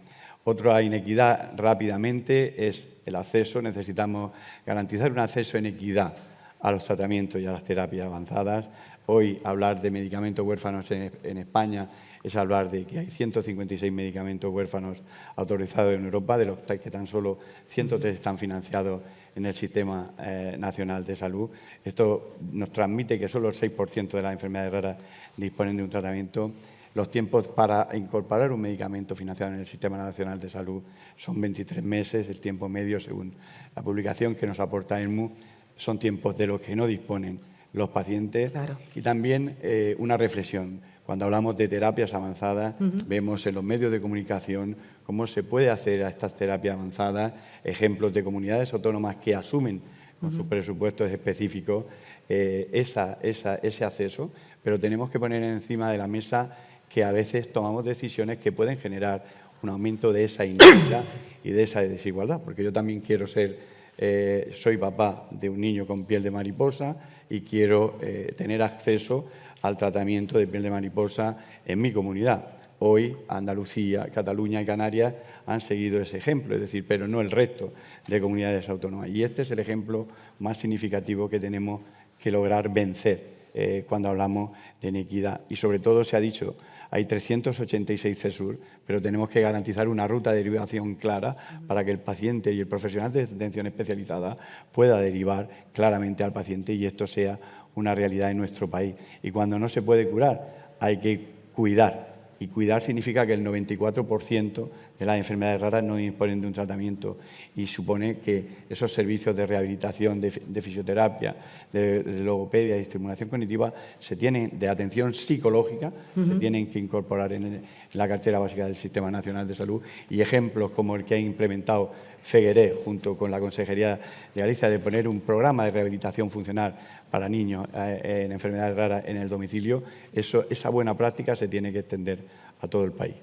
Otra inequidad, rápidamente, es el acceso. Necesitamos garantizar un acceso en equidad a los tratamientos y a las terapias avanzadas. Hoy hablar de medicamentos huérfanos en España es hablar de que hay 156 medicamentos huérfanos autorizados en Europa, de los que tan solo 103 están financiados en el Sistema Nacional de Salud. Esto nos transmite que solo el 6% de las enfermedades raras disponen de un tratamiento. Los tiempos para incorporar un medicamento financiado en el Sistema Nacional de Salud son 23 meses. El tiempo medio, según la publicación que nos aporta EMU, son tiempos de los que no disponen los pacientes. Claro. Y también una reflexión. Cuando hablamos de terapias avanzadas, vemos en los medios de comunicación cómo se puede hacer a estas terapias avanzadas, ejemplos de comunidades autónomas que asumen con sus presupuestos específicos ese acceso, pero tenemos que poner encima de la mesa que a veces tomamos decisiones que pueden generar un aumento de esa inequidad y de esa desigualdad, porque yo también quiero soy papá de un niño con piel de mariposa y quiero tener acceso al tratamiento de piel de mariposa en mi comunidad. Hoy Andalucía, Cataluña y Canarias han seguido ese ejemplo, es decir, pero no el resto de comunidades autónomas. Y este es el ejemplo más significativo que tenemos que lograr vencer cuando hablamos de inequidad. Y sobre todo se ha dicho, hay 386 CESUR, pero tenemos que garantizar una ruta de derivación clara para que el paciente y el profesional de atención especializada pueda derivar claramente al paciente y esto sea una realidad en nuestro país. Y cuando no se puede curar, hay que cuidar. Y cuidar significa que el 94% de las enfermedades raras no disponen de un tratamiento y supone que esos servicios de rehabilitación, de fisioterapia, de logopedia, de estimulación cognitiva, de atención psicológica, se tienen que incorporar en la cartera básica del Sistema Nacional de Salud. Y ejemplos como el que ha implementado Fegueré junto con la Consejería de Galicia de poner un programa de rehabilitación funcional para niños en enfermedades raras en el domicilio, esa buena práctica se tiene que extender a todo el país.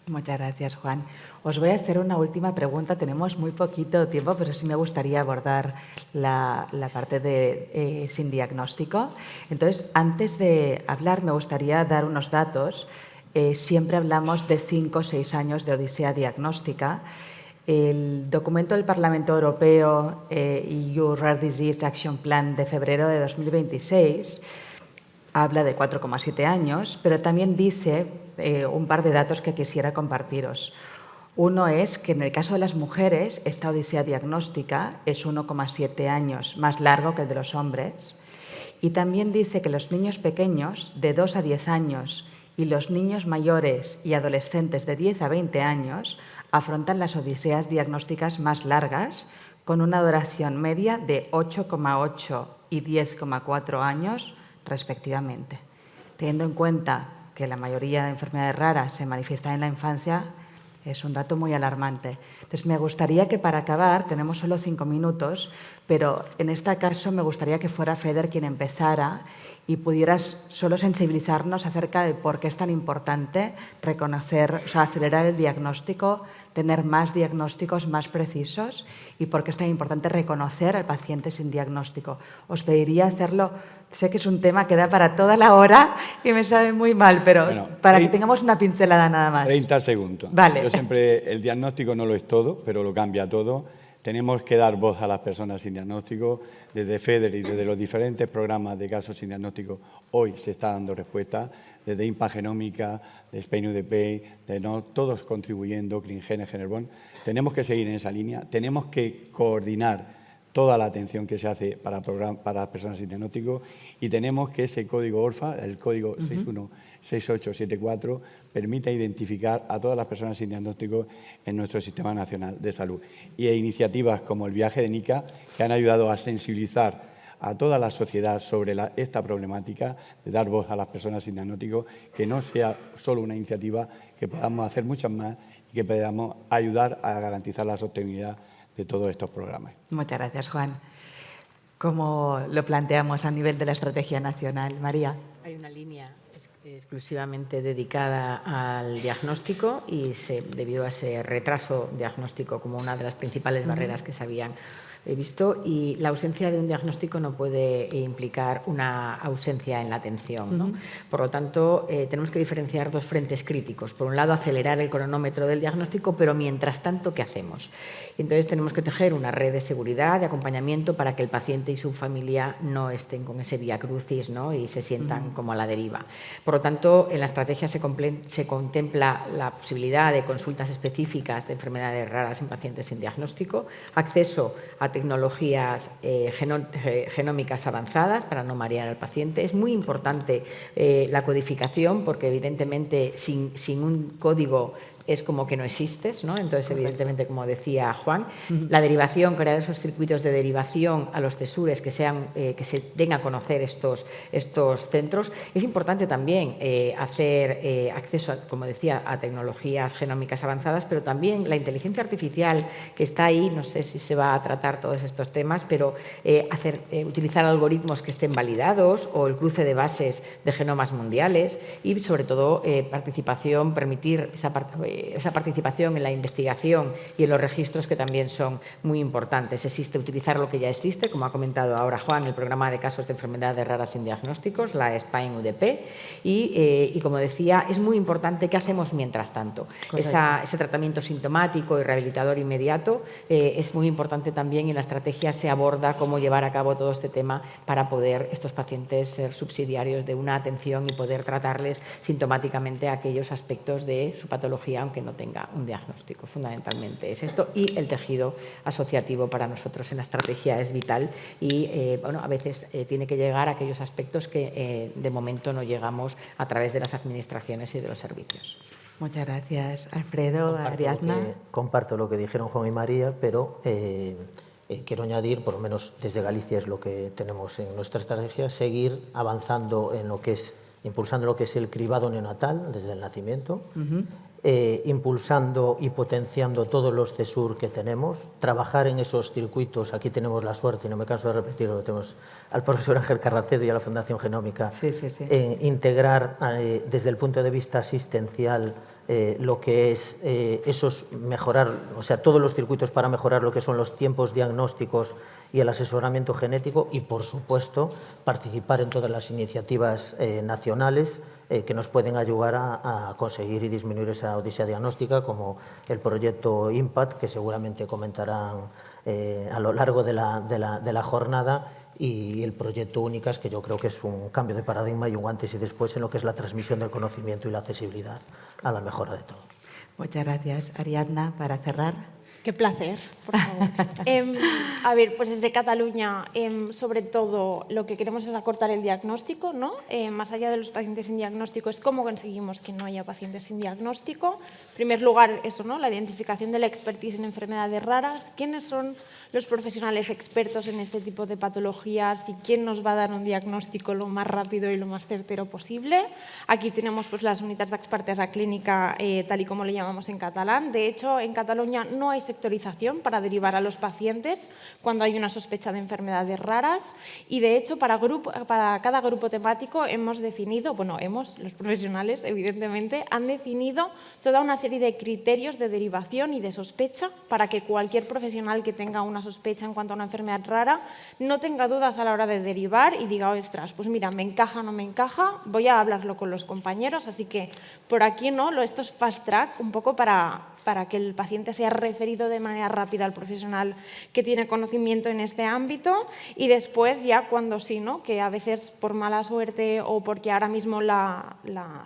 Muchas gracias, Juan. Os voy a hacer una última pregunta. Tenemos muy poquito tiempo, pero sí me gustaría abordar la parte de sin diagnóstico. Entonces, antes de hablar, me gustaría dar unos datos. Siempre hablamos de 5 o 6 años de odisea diagnóstica. El documento del Parlamento Europeo EU Rare Disease Action Plan de febrero de 2026 habla de 4,7 años, pero también dice un par de datos que quisiera compartiros. Uno es que en el caso de las mujeres, esta odisea diagnóstica es 1,7 años más largo que el de los hombres. Y también dice que los niños pequeños de 2 a 10 años y los niños mayores y adolescentes de 10 a 20 años afrontan las odiseas diagnósticas más largas, con una duración media de 8,8 y 10,4 años, respectivamente. Teniendo en cuenta que la mayoría de enfermedades raras se manifiestan en la infancia, es un dato muy alarmante. Entonces, me gustaría que para acabar, tenemos solo 5 minutos, pero en este caso me gustaría que fuera Feder quien empezara y pudieras solo sensibilizarnos acerca de por qué es tan importante acelerar el diagnóstico, tener más diagnósticos más precisos y por qué es tan importante reconocer al paciente sin diagnóstico. Os pediría hacerlo, sé que es un tema que da para toda la hora y me sabe muy mal, pero para que tengamos una pincelada nada más. 30 segundos. Vale. Yo siempre, el diagnóstico no lo es todo, pero lo cambia todo. Tenemos que dar voz a las personas sin diagnóstico. Desde FEDER y desde los diferentes programas de casos sin diagnóstico, hoy se está dando respuesta. Desde Impagenómica, de Spain UDP, todos contribuyendo, ClinGene, Generbon. Tenemos que seguir en esa línea. Tenemos que coordinar toda la atención que se hace para las personas sin diagnóstico y tenemos que ese código ORFA, el código 616874, permita identificar a todas las personas sin diagnóstico en nuestro Sistema Nacional de Salud. Y hay iniciativas como el viaje de Nica que han ayudado a sensibilizar a toda la sociedad sobre esta problemática de dar voz a las personas sin diagnóstico, que no sea solo una iniciativa, que podamos hacer muchas más y que podamos ayudar a garantizar la sostenibilidad de todos estos programas. Muchas gracias, Juan. ¿Cómo lo planteamos a nivel de la estrategia nacional? María. Hay una línea exclusivamente dedicada al diagnóstico y debido a ese retraso diagnóstico como una de las principales barreras que se habían he visto, y la ausencia de un diagnóstico no puede implicar una ausencia en la atención, ¿no? Por lo tanto, tenemos que diferenciar dos frentes críticos. Por un lado, acelerar el cronómetro del diagnóstico, pero mientras tanto, ¿qué hacemos? Entonces, tenemos que tejer una red de seguridad, de acompañamiento, para que el paciente y su familia no estén con ese vía crucis, ¿no? Y se sientan como a la deriva. Por lo tanto, en la estrategia se contempla la posibilidad de consultas específicas de enfermedades raras en pacientes sin diagnóstico, acceso a tecnologías genómicas avanzadas para no marear al paciente. Es muy importante la codificación, porque evidentemente sin un código es como que no existes, ¿no? Entonces, evidentemente, como decía Juan, la derivación, crear esos circuitos de derivación a los CESURes que se den a conocer estos centros. Es importante también hacer acceso, como decía, a tecnologías genómicas avanzadas, pero también la inteligencia artificial que está ahí, no sé si se va a tratar todos estos temas, pero utilizar algoritmos que estén validados, o el cruce de bases de genomas mundiales, y sobre todo permitir esa participación en la investigación y en los registros, que también son muy importantes. Utilizar lo que ya existe, como ha comentado ahora Juan, el programa de casos de enfermedades raras sin diagnósticos, la SPAIN UDP, y como decía, es muy importante qué hacemos mientras tanto. Ese tratamiento sintomático y rehabilitador inmediato es muy importante también, y en la estrategia se aborda cómo llevar a cabo todo este tema para poder estos pacientes ser subsidiarios de una atención y poder tratarles sintomáticamente aquellos aspectos de su patología, aunque no tenga un diagnóstico. Fundamentalmente es esto, y el tejido asociativo para nosotros en la estrategia es vital, y a veces tiene que llegar a aquellos aspectos que de momento no llegamos a través de las administraciones y de los servicios. Muchas gracias, Alfredo. Ariadna. Comparto lo que dijeron Juan y María, pero quiero añadir, por lo menos desde Galicia es lo que tenemos en nuestra estrategia, seguir avanzando en lo que es, impulsando lo que es el cribado neonatal desde el nacimiento, impulsando y potenciando todos los CESUR que tenemos, trabajar en esos circuitos. Aquí tenemos la suerte, y no me canso de repetirlo, tenemos al profesor Ángel Carracedo y a la Fundación Genómica, en integrar desde el punto de vista asistencial lo que es mejorar, o sea, todos los circuitos para mejorar lo que son los tiempos diagnósticos y el asesoramiento genético, y, por supuesto, participar en todas las iniciativas nacionales que nos pueden ayudar a conseguir y disminuir esa odisea diagnóstica, como el proyecto IMPACT, que seguramente comentarán a lo largo de la jornada, y el proyecto Únicas, que yo creo que es un cambio de paradigma y un antes y después en lo que es la transmisión del conocimiento y la accesibilidad a la mejora de todo. Muchas gracias. Ariadna, para cerrar. Qué placer, por favor. A ver, pues desde Cataluña, sobre todo, lo que queremos es acortar el diagnóstico, ¿no? Más allá de los pacientes sin diagnóstico, es cómo conseguimos que no haya pacientes sin diagnóstico. En primer lugar, eso, ¿no? La identificación de la expertise en enfermedades raras. ¿Quiénes son los profesionales expertos en este tipo de patologías y quién nos va a dar un diagnóstico lo más rápido y lo más certero posible? Aquí tenemos pues, las unitats d'expertesa clínica, tal y como le llamamos en catalán. De hecho, en Cataluña no hay sectorización para derivar a los pacientes cuando hay una sospecha de enfermedades raras, y de hecho para cada grupo temático hemos definido, los profesionales evidentemente han definido toda una serie de criterios de derivación y de sospecha para que cualquier profesional que tenga una sospecha en cuanto a una enfermedad rara no tenga dudas a la hora de derivar y diga, ostras, pues mira, me encaja, no me encaja, voy a hablarlo con los compañeros. Así que por aquí esto es fast track un poco para que el paciente sea referido de manera rápida al profesional que tiene conocimiento en este ámbito, y después ya cuando sí, ¿no? Que a veces por mala suerte o porque ahora mismo la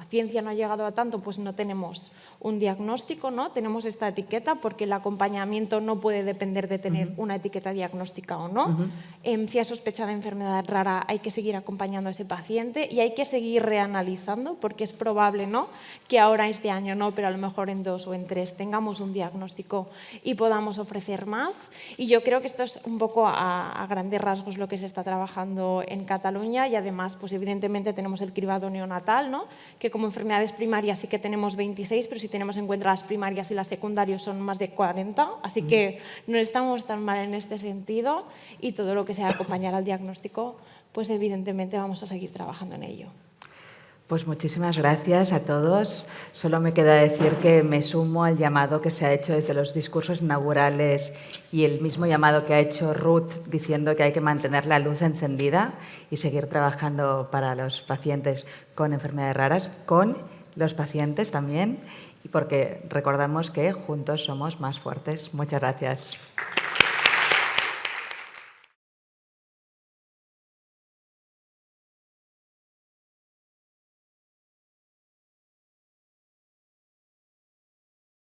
ciencia no ha llegado a tanto, pues no tenemos un diagnóstico, ¿no? Tenemos esta etiqueta porque el acompañamiento no puede depender de tener una etiqueta diagnóstica o no. Si hay sospecha de enfermedad rara, hay que seguir acompañando a ese paciente y hay que seguir reanalizando, porque es probable, ¿no? Que ahora este año no, pero a lo mejor en 2 o en 3 tengamos un diagnóstico y podamos ofrecer más. Y yo creo que esto es un poco a grandes rasgos lo que se está trabajando en Cataluña, y además, pues evidentemente tenemos el cribado neonatal, ¿no? Que como enfermedades primarias sí que tenemos 26, pero si tenemos en cuenta las primarias y las secundarias son más de 40, así que no estamos tan mal en este sentido, y todo lo que sea acompañar al diagnóstico, pues evidentemente vamos a seguir trabajando en ello. Pues muchísimas gracias a todos. Solo me queda decir que me sumo al llamado que se ha hecho desde los discursos inaugurales y el mismo llamado que ha hecho Ruth diciendo que hay que mantener la luz encendida y seguir trabajando para los pacientes con enfermedades raras, con los pacientes también, y porque recordamos que juntos somos más fuertes. Muchas gracias.